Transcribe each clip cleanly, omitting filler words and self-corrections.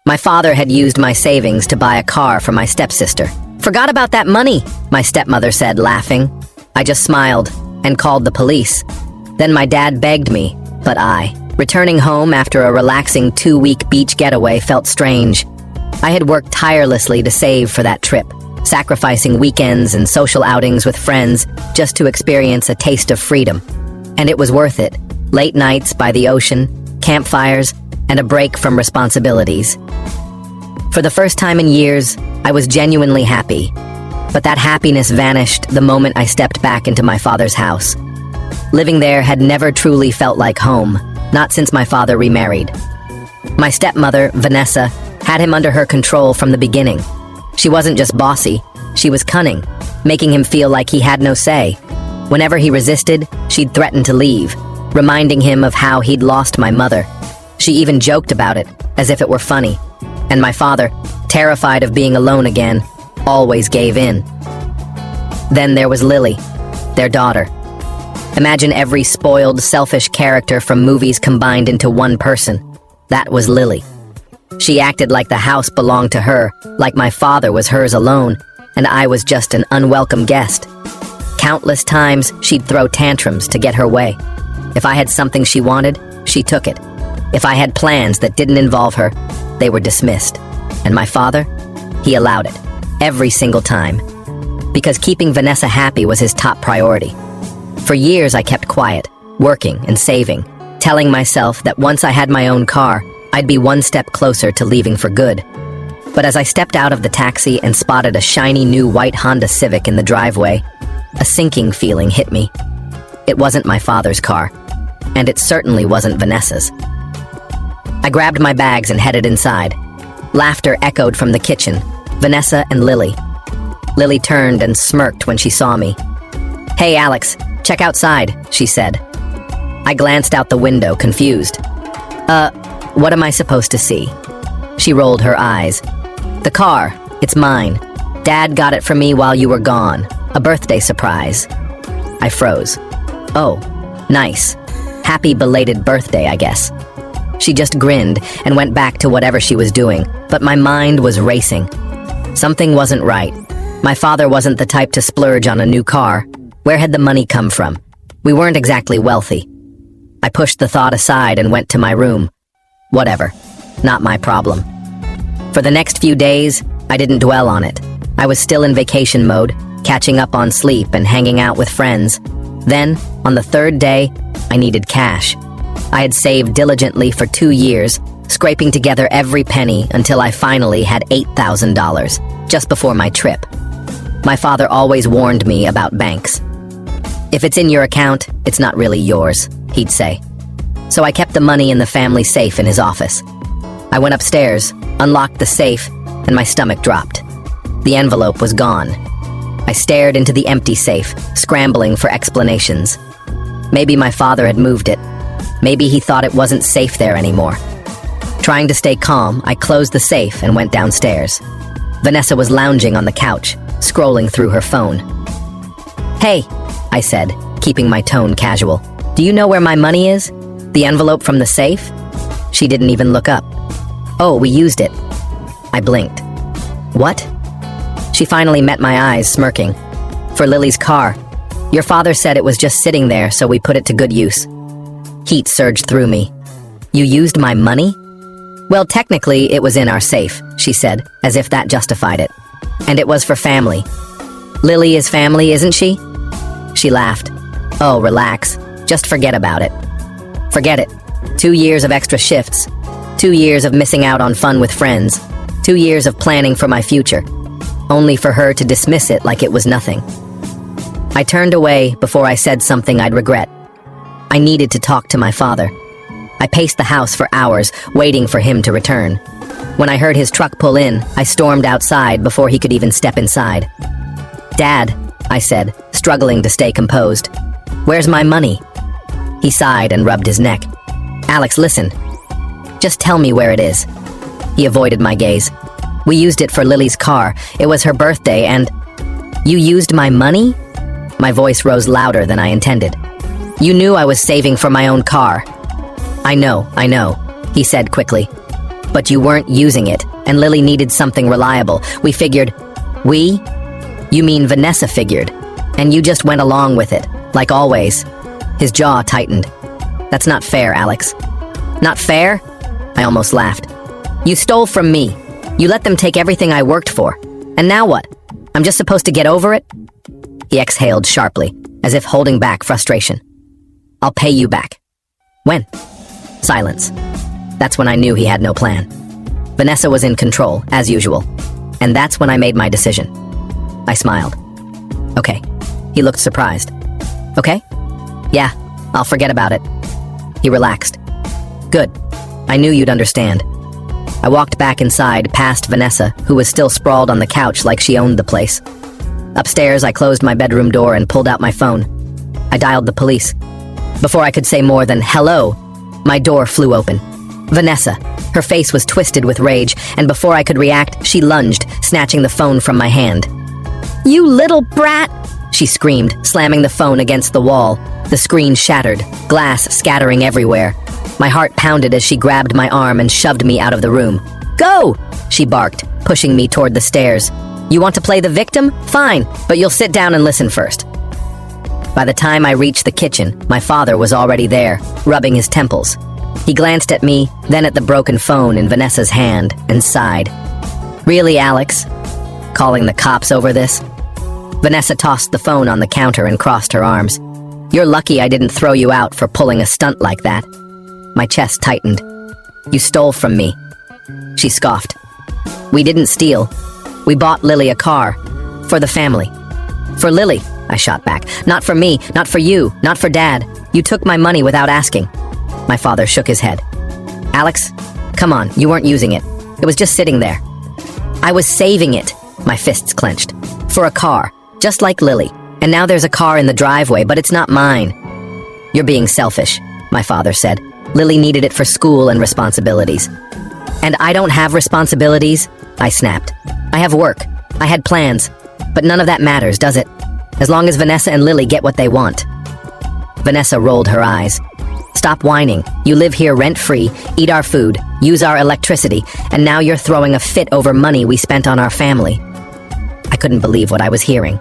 My father had used my savings to buy a car for my stepsister. "Forgot about that money," my stepmother said, laughing. I just smiled and called the police. Then my dad begged me, but returning home after a relaxing 2-week beach getaway felt strange. I had worked tirelessly to save for that trip, sacrificing weekends and social outings with friends just to experience a taste of freedom. And it was worth it. Late nights by the ocean, campfires, and a break from responsibilities. For the first time in years, I was genuinely happy. But that happiness vanished the moment I stepped back into my father's house. Living there had never truly felt like home, not since my father remarried. My stepmother, Vanessa, had him under her control from the beginning. She wasn't just bossy, she was cunning, making him feel like he had no say. Whenever he resisted, she'd threaten to leave, reminding him of how he'd lost my mother. She even joked about it, as if it were funny. And my father, terrified of being alone again, always gave in. Then there was Lily, their daughter. Imagine every spoiled, selfish character from movies combined into one person. That was Lily. She acted like the house belonged to her, like my father was hers alone, and I was just an unwelcome guest. Countless times, she'd throw tantrums to get her way. If I had something she wanted, she took it. If I had plans that didn't involve her, they were dismissed. And my father? He allowed it. Every single time. Because keeping Vanessa happy was his top priority. For years I kept quiet, working and saving, telling myself that once I had my own car, I'd be one step closer to leaving for good. But as I stepped out of the taxi and spotted a shiny new white Honda Civic in the driveway, a sinking feeling hit me. It wasn't my father's car, and it certainly wasn't Vanessa's. I grabbed my bags and headed inside. Laughter echoed from the kitchen, Vanessa and Lily. Lily turned and smirked when she saw me. "Hey, Alex, check outside," she said. I glanced out the window, confused. What am I supposed to see?" She rolled her eyes. "The car. It's mine. Dad got it for me while you were gone. A birthday surprise." I froze. "Oh, nice. Happy belated birthday, I guess." She just grinned and went back to whatever she was doing, but my mind was racing. Something wasn't right. My father wasn't the type to splurge on a new car. Where had the money come from? We weren't exactly wealthy. I pushed the thought aside and went to my room. Whatever. Not my problem. For the next few days, I didn't dwell on it. I was still in vacation mode, catching up on sleep and hanging out with friends. Then, on the third day, I needed cash. I had saved diligently for 2 years, scraping together every penny until I finally had $8,000, just before my trip. My father always warned me about banks. "If it's in your account, it's not really yours," he'd say. So I kept the money in the family safe in his office. I went upstairs, unlocked the safe, and my stomach dropped. The envelope was gone. I stared into the empty safe, scrambling for explanations. Maybe my father had moved it. Maybe he thought it wasn't safe there anymore. Trying to stay calm, I closed the safe and went downstairs. Vanessa was lounging on the couch, scrolling through her phone. "Hey," I said, keeping my tone casual. "Do you know where my money is? The envelope from the safe?" She didn't even look up. "Oh, we used it." I blinked. "What?" She finally met my eyes, smirking. "For Lily's car. Your father said it was just sitting there, so we put it to good use." Heat surged through me. "You used my money?" "Well, technically, it was in our safe," she said, as if that justified it. "And it was for family." "Lily is family, isn't she?" She laughed. "Oh, relax. Just forget about it." Forget it. 2 years of extra shifts. 2 years of missing out on fun with friends. 2 years of planning for my future. Only for her to dismiss it like it was nothing. I turned away before I said something I'd regret. I needed to talk to my father. I paced the house for hours, waiting for him to return. When I heard his truck pull in, I stormed outside before he could even step inside. "Dad," I said, struggling to stay composed. "Where's my money?" He sighed and rubbed his neck. "Alex, listen. Just tell me where it is." He avoided my gaze. "We used it for Lily's car. It was her birthday and—" "You used my money?" My voice rose louder than I intended. "You knew I was saving for my own car." I know, he said quickly. But you weren't using it, and Lily needed something reliable. We figured. We? You mean Vanessa figured. And you just went along with it, like always. His jaw tightened. That's not fair, Alex. Not fair? I almost laughed. You stole from me. You let them take everything I worked for. And now what? I'm just supposed to get over it? He exhaled sharply, as if holding back frustration. I'll pay you back. When? Silence. That's when I knew he had no plan. Vanessa was in control, as usual. And that's when I made my decision. I smiled. Okay. He looked surprised. Okay? Yeah, I'll forget about it. He relaxed. Good. I knew you'd understand. I walked back inside, past Vanessa, who was still sprawled on the couch like she owned the place. Upstairs, I closed my bedroom door and pulled out my phone. I dialed the police. Before I could say more than hello, my door flew open. Vanessa. Her face was twisted with rage, and before I could react, she lunged, snatching the phone from my hand. You little brat! She screamed, slamming the phone against the wall. The screen shattered, glass scattering everywhere. My heart pounded as she grabbed my arm and shoved me out of the room. Go! She barked, pushing me toward the stairs. You want to play the victim? Fine, but you'll sit down and listen first. By the time I reached the kitchen, my father was already there, rubbing his temples. He glanced at me, then at the broken phone in Vanessa's hand, and sighed. Really, Alex? Calling the cops over this? Vanessa tossed the phone on the counter and crossed her arms. You're lucky I didn't throw you out for pulling a stunt like that. My chest tightened. You stole from me. She scoffed. We didn't steal. We bought Lily a car. For the family. For Lily, I shot back. Not for me, not for you, not for Dad. You took my money without asking. My father shook his head. Alex, come on, you weren't using it. It was just sitting there. I was saving it, my fists clenched. For a car, just like Lily. And now there's a car in the driveway, but it's not mine. You're being selfish, my father said. Lily needed it for school and responsibilities. And I don't have responsibilities, I snapped. I have work. I had plans. But none of that matters, does it? As long as Vanessa and Lily get what they want. Vanessa rolled her eyes. Stop whining. You live here rent-free, eat our food, use our electricity, and now you're throwing a fit over money we spent on our family. I couldn't believe what I was hearing.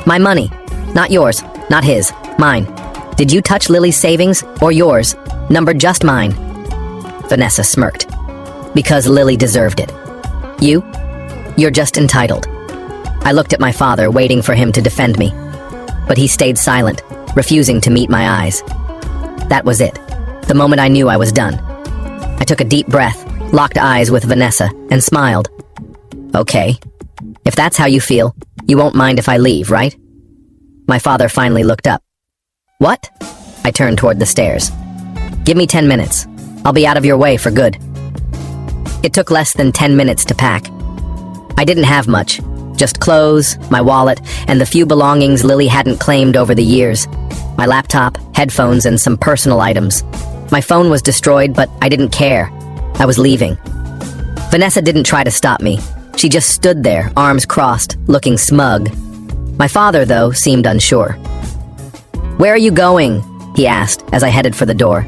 My money. Not yours. Not his. Mine. Did you touch Lily's savings? Or yours? Numbered just mine. Vanessa smirked. Because Lily deserved it. You? You're just entitled. I looked at my father, waiting for him to defend me. But he stayed silent, refusing to meet my eyes. That was it. The moment I knew I was done. I took a deep breath, locked eyes with Vanessa, and smiled. Okay. If that's how you feel, you won't mind if I leave, right? My father finally looked up. What? I turned toward the stairs. Give me 10 minutes. I'll be out of your way for good. It took less than 10 minutes to pack. I didn't have much. Just clothes, my wallet, and the few belongings Lily hadn't claimed over the years. My laptop, headphones, and some personal items. My phone was destroyed, but I didn't care. I was leaving. Vanessa didn't try to stop me. She just stood there, arms crossed, looking smug. My father, though, seemed unsure. Where are you going? He asked as I headed for the door.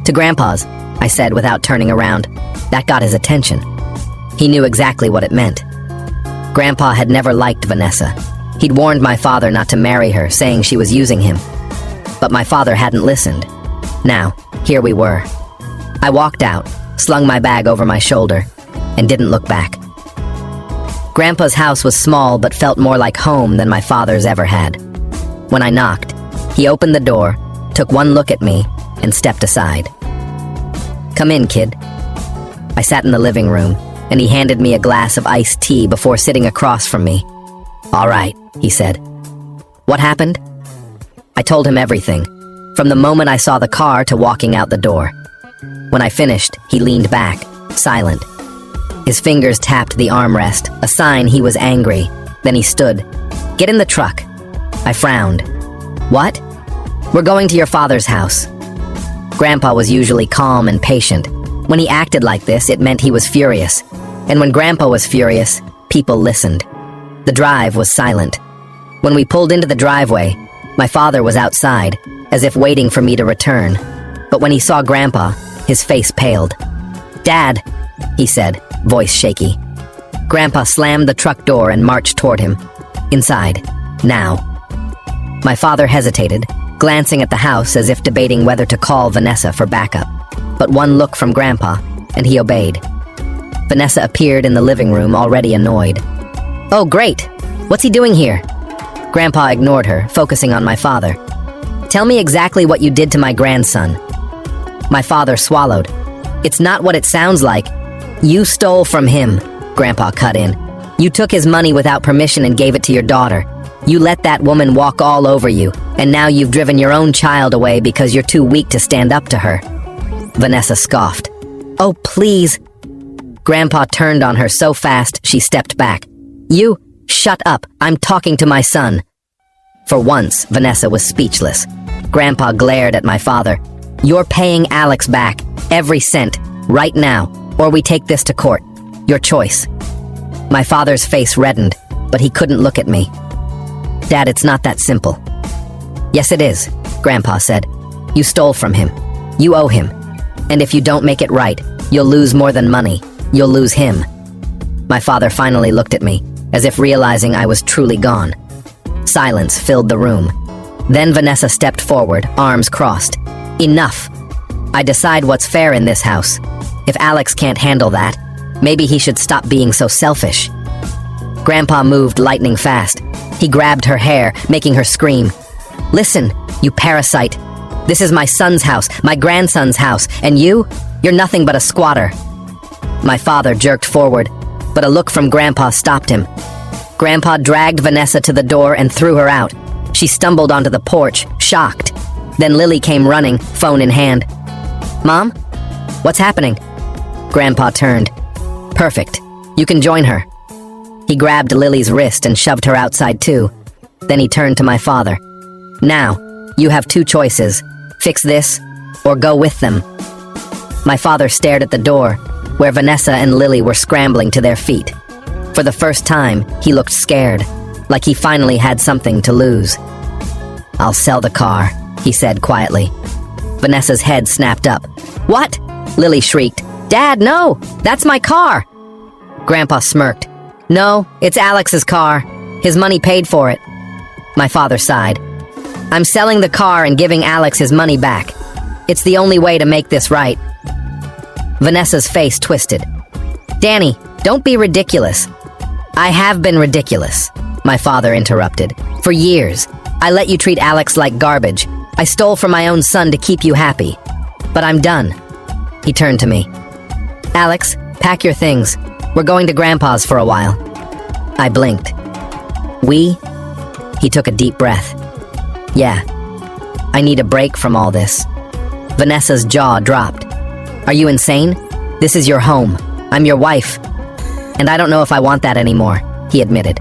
To Grandpa's, I said without turning around. That got his attention. He knew exactly what it meant. Grandpa had never liked Vanessa. He'd warned my father not to marry her, saying she was using him. But my father hadn't listened. Now, here we were. I walked out, slung my bag over my shoulder, and didn't look back. Grandpa's house was small but felt more like home than my father's ever had. When I knocked, he opened the door, took one look at me, and stepped aside. Come in, kid. I sat in the living room, and he handed me a glass of iced tea before sitting across from me. All right, he said. What happened? I told him everything, from the moment I saw the car to walking out the door. When I finished, he leaned back, silent. His fingers tapped the armrest, a sign he was angry. Then he stood. Get in the truck. I frowned. What? We're going to your father's house. Grandpa was usually calm and patient. When he acted like this, it meant he was furious. And when Grandpa was furious, people listened. The drive was silent. When we pulled into the driveway, my father was outside, as if waiting for me to return. But when he saw Grandpa, his face paled. "Dad," he said, voice shaky. Grandpa slammed the truck door and marched toward him. "Inside. Now." My father hesitated, glancing at the house as if debating whether to call Vanessa for backup. But one look from Grandpa, and he obeyed. Vanessa appeared in the living room, already annoyed. "Oh, great! What's he doing here?" Grandpa ignored her, focusing on my father. "Tell me exactly what you did to my grandson." My father swallowed. "It's not what it sounds like. You stole from him," Grandpa cut in. "You took his money without permission and gave it to your daughter. You let that woman walk all over you, and now you've driven your own child away because you're too weak to stand up to her." Vanessa scoffed. "Oh, please." Grandpa turned on her so fast she stepped back. "You, shut up. I'm talking to my son." For once, Vanessa was speechless. Grandpa glared at my father. "You're paying Alex back, every cent, right now, or we take this to court. Your choice." My father's face reddened, but he couldn't look at me. "Dad, it's not that simple." "Yes, it is," Grandpa said. "You stole from him. You owe him. And if you don't make it right, you'll lose more than money. You'll lose him." My father finally looked at me, as if realizing I was truly gone. Silence filled the room. Then Vanessa stepped forward, arms crossed. "Enough. I decide what's fair in this house. If Alex can't handle that, maybe he should stop being so selfish." Grandpa moved lightning fast. He grabbed her hair, making her scream. "Listen, you parasite. This is my son's house, my grandson's house, and you're nothing but a squatter." My father jerked forward, but a look from Grandpa stopped him. Grandpa dragged Vanessa to the door and threw her out. She stumbled onto the porch, shocked. Then Lily came running, phone in hand. "Mom? What's happening?" Grandpa turned. "Perfect. You can join her." He grabbed Lily's wrist and shoved her outside too. Then he turned to my father. "Now, you have two choices. Fix this, or go with them." My father stared at the door, where Vanessa and Lily were scrambling to their feet. For the first time, he looked scared, like he finally had something to lose. "I'll sell the car," he said quietly. Vanessa's head snapped up. "What?" Lily shrieked. "Dad, no! That's my car!" Grandpa smirked. "No, it's Alex's car. His money paid for it." My father sighed. "I'm selling the car and giving Alex his money back. It's the only way to make this right." Vanessa's face twisted. "Danny, don't be ridiculous." "I have been ridiculous," my father interrupted. "For years, I let you treat Alex like garbage. I stole from my own son to keep you happy. But I'm done." He turned to me. "Alex, pack your things. We're going to Grandpa's for a while." I blinked. "We?" He took a deep breath. "Yeah. I need a break from all this." Vanessa's jaw dropped. "Are you insane? This is your home. I'm your wife. And I don't know if I want that anymore," he admitted.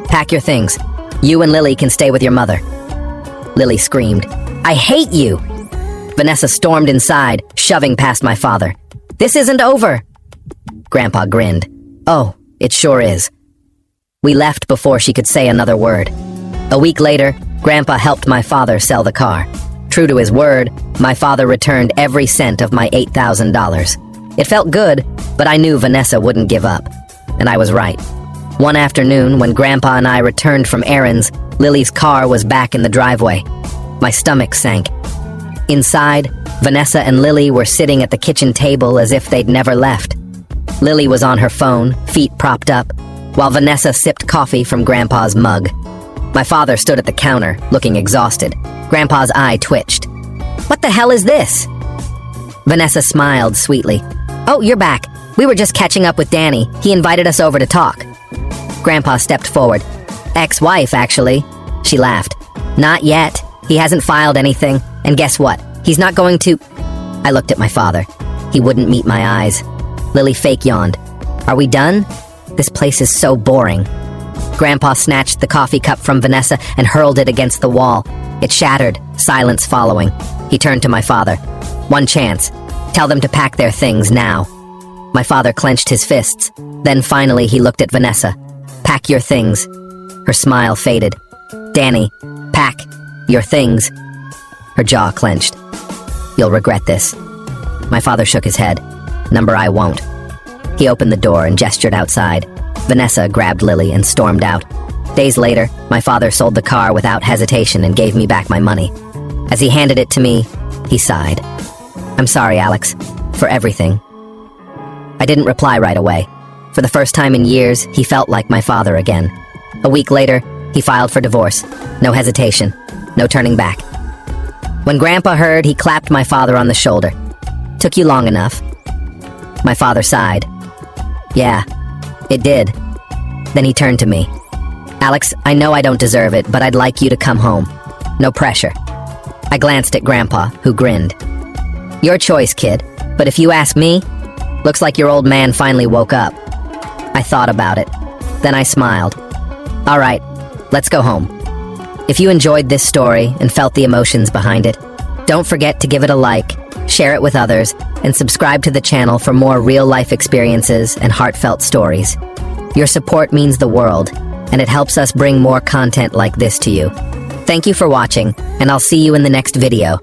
"Pack your things. You and Lily can stay with your mother." Lily screamed. "I hate you!" Vanessa stormed inside, shoving past my father. "This isn't over!" Grandpa grinned. "Oh, it sure is." We left before she could say another word. A week later, Grandpa helped my father sell the car. True to his word, my father returned every cent of my $8,000. It felt good, but I knew Vanessa wouldn't give up. And I was right. One afternoon, when Grandpa and I returned from errands, Lily's car was back in the driveway. My stomach sank. Inside, Vanessa and Lily were sitting at the kitchen table as if they'd never left. Lily was on her phone, feet propped up, while Vanessa sipped coffee from Grandpa's mug. My father stood at the counter, looking exhausted. Grandpa's eye twitched. "What the hell is this?" Vanessa smiled sweetly. "Oh, you're back. We were just catching up with Danny. He invited us over to talk." Grandpa stepped forward. "Ex-wife, actually." She laughed. "Not yet. He hasn't filed anything. And guess what? He's not going to—" I looked at my father. He wouldn't meet my eyes. Lily fake yawned. "Are we done? This place is so boring." Grandpa snatched the coffee cup from Vanessa and hurled it against the wall. It shattered, silence following. He turned to my father. "One chance. Tell them to pack their things now." My father clenched his fists. Then finally he looked at Vanessa. "Pack your things." Her smile faded. "Danny, pack your things." Her jaw clenched. "You'll regret this." My father shook his head. Number I won't. He opened the door and gestured outside. Vanessa grabbed Lily and stormed out. Days later, my father sold the car without hesitation and gave me back my money. As he handed it to me, he sighed. "I'm sorry, Alex, for everything." I didn't reply right away. For the first time in years, he felt like my father again. A week later, he filed for divorce. No hesitation, no turning back. When Grandpa heard, he clapped my father on the shoulder. "Took you long enough." My father sighed. "Yeah, it did." Then he turned to me. "Alex, I know I don't deserve it, but I'd like you to come home. No pressure." I glanced at Grandpa, who grinned. "Your choice, kid, but if you ask me, looks like your old man finally woke up." I thought about it. Then I smiled. "All right, let's go home." If you enjoyed this story and felt the emotions behind it, don't forget to give it a like, share it with others, and subscribe to the channel for more real-life experiences and heartfelt stories. Your support means the world, and it helps us bring more content like this to you. Thank you for watching, and I'll see you in the next video.